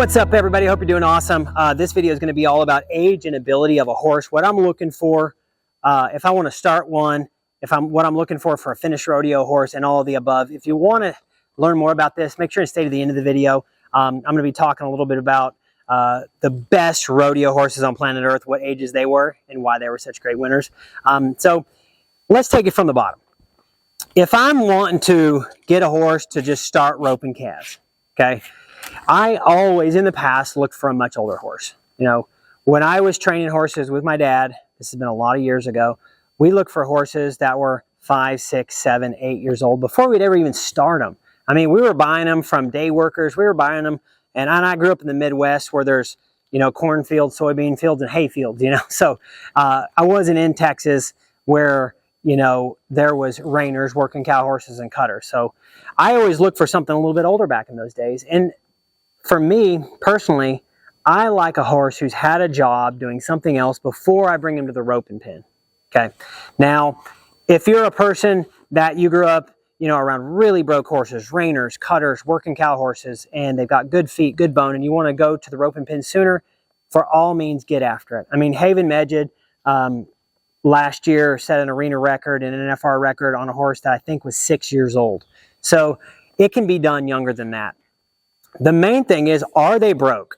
What's up, everybody? Hope you're doing awesome. This video is going to be all about age and ability of a horse, what I'm looking for if I want to start one, what I'm looking for a finished rodeo horse, and all of the above. If you want to learn more about this, make sure to stay to the end of the video. I'm going to be talking a little bit about the best rodeo horses on planet Earth, what ages they were, and why they were such great winners. So let's take it from the bottom. If I'm wanting to get a horse to just start roping calves, okay, I always in the past looked for a much older horse. You know, when I was training horses with my dad, this has been a lot of years ago, we looked for horses that were 5, 6, 7, 8 years old before we'd ever even start them. I mean, we were buying them from day workers. We were buying them, and I grew up in the Midwest where there's, you know, cornfields, soybean fields, and hay fields, you know. So I wasn't in Texas where, you know, there was reiners working cow horses and cutters. So I always looked for something a little bit older back in those days. And for me, personally, I like a horse who's had a job doing something else before I bring him to the roping pen, okay? Now, if you're a person that you grew up, you know, around really broke horses, reiners, cutters, working cow horses, and they've got good feet, good bone, and you want to go to the roping pen sooner, for all means, get after it. I mean, 𝗵𝘃𝗿𝗄𝗃 last year set an arena record and an NFR record on a horse that I think was 6 years old. So it can be done younger than that. The main thing is, are they broke?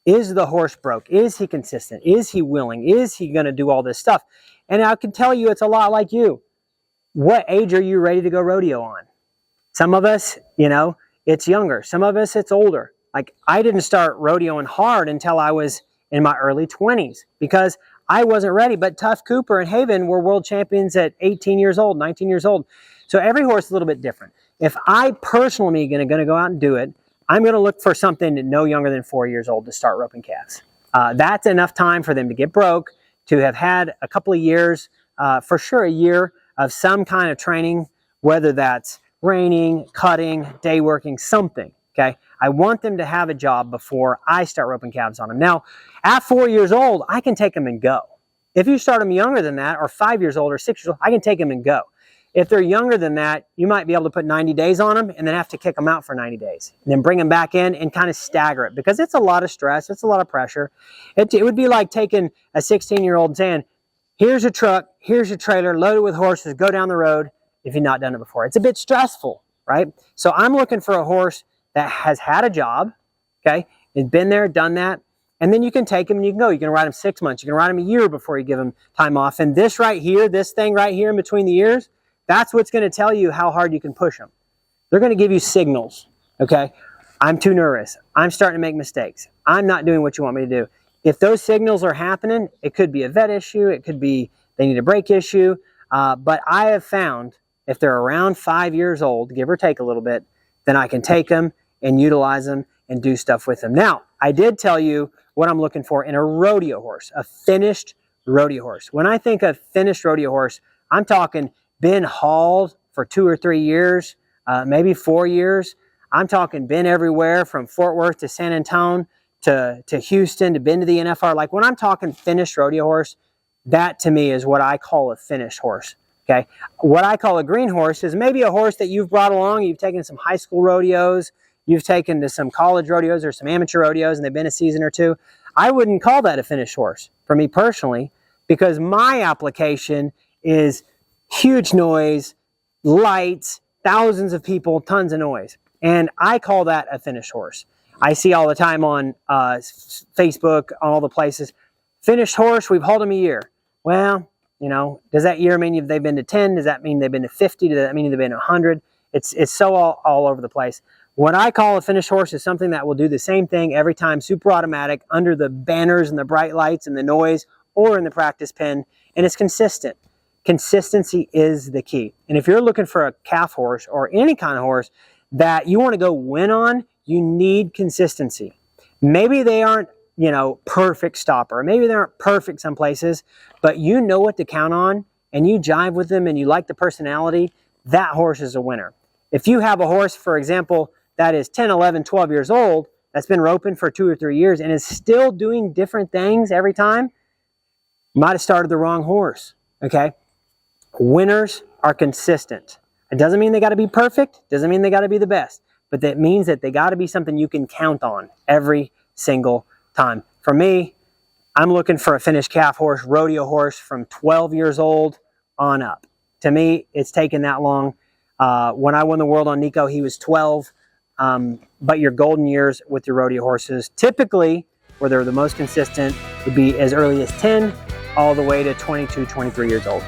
Is the horse broke? Is he consistent? Is he willing? Is he going to do all this stuff? And I can tell you it's a lot like you. What age are you ready to go rodeo on? Some of us, you know, it's younger. Some of us, it's older. Like, I didn't start rodeoing hard until I was in my early 20s because I wasn't ready. But Tough Cooper and Haven were world champions at 18 years old, 19 years old. So every horse is a little bit different. If I personally am going to go out and do it, I'm going to look for something no younger than 4 years old to start roping calves. That's enough time for them to get broke, to have had a couple of years, for sure a year of some kind of training, whether that's reining, cutting, day working, something, okay? I want them to have a job before I start roping calves on them. Now, at 4 years old, I can take them and go. If you start them younger than that, or 5 years old or 6 years old, I can take them and go. If they're younger than that, you might be able to put 90 days on them and then have to kick them out for 90 days. And then bring them back in and kind of stagger it because it's a lot of stress. It's a lot of pressure. It would be like taking a 16-year-old and saying, here's a truck, here's your trailer, loaded with horses, go down the road if you've not done it before. It's a bit stressful, right? So I'm looking for a horse that has had a job, okay? It's been there, done that. And then you can take him and you can go. You can ride him 6 months. You can ride him a year before you give him time off. And this right here, this thing right here in between the ears, that's what's going to tell you how hard you can push them. They're going to give you signals, okay? I'm too nervous. I'm starting to make mistakes. I'm not doing what you want me to do. If those signals are happening, it could be a vet issue. It could be they need a brake issue. But I have found if they're around 5 years old, give or take a little bit, then I can take them and utilize them and do stuff with them. Now, I did tell you what I'm looking for in a rodeo horse, a finished rodeo horse. When I think of finished rodeo horse, I'm talking been hauled for 2 or 3 years, maybe 4 years. I'm talking been everywhere from Fort Worth to San Antonio to Houston, to been to the NFR. Like, when I'm talking finished rodeo horse, that to me is what I call a finished horse, okay? What I call a green horse is maybe a horse that you've brought along, you've taken to some high school rodeos, you've taken to some college rodeos or some amateur rodeos, and they've been a season or two. I wouldn't call that a finished horse for me personally, because my application is huge noise, lights, thousands of people, tons of noise. And I call that a finished horse. I see all the time on Facebook, all the places, finished horse, we've hauled them a year. Well, you know, does that year mean they've been to 10? Does that mean they've been to 50? Does that mean they've been to 100? It's so all over the place. What I call a finished horse is something that will do the same thing every time, super automatic, under the banners and the bright lights and the noise, or in the practice pen, and it's consistent. Consistency is the key. And if you're looking for a calf horse or any kind of horse that you want to go win on, you need consistency. Maybe they aren't, you know, perfect stopper. Maybe they aren't perfect some places, but you know what to count on and you jive with them and you like the personality, that horse is a winner. If you have a horse, for example, that is 10, 11, 12 years old, that's been roping for 2 or 3 years and is still doing different things every time, you might have started the wrong horse, okay? Winners are consistent. It doesn't mean they got to be perfect. Doesn't mean they got to be the best. But that means that they got to be something you can count on every single time. For me, I'm looking for a finished calf horse, rodeo horse from 12 years old on up. To me, it's taken that long. When I won the world on Nico, he was 12. But your golden years with your rodeo horses, typically, where they're the most consistent, would be as early as 10 all the way to 22, 23 years old.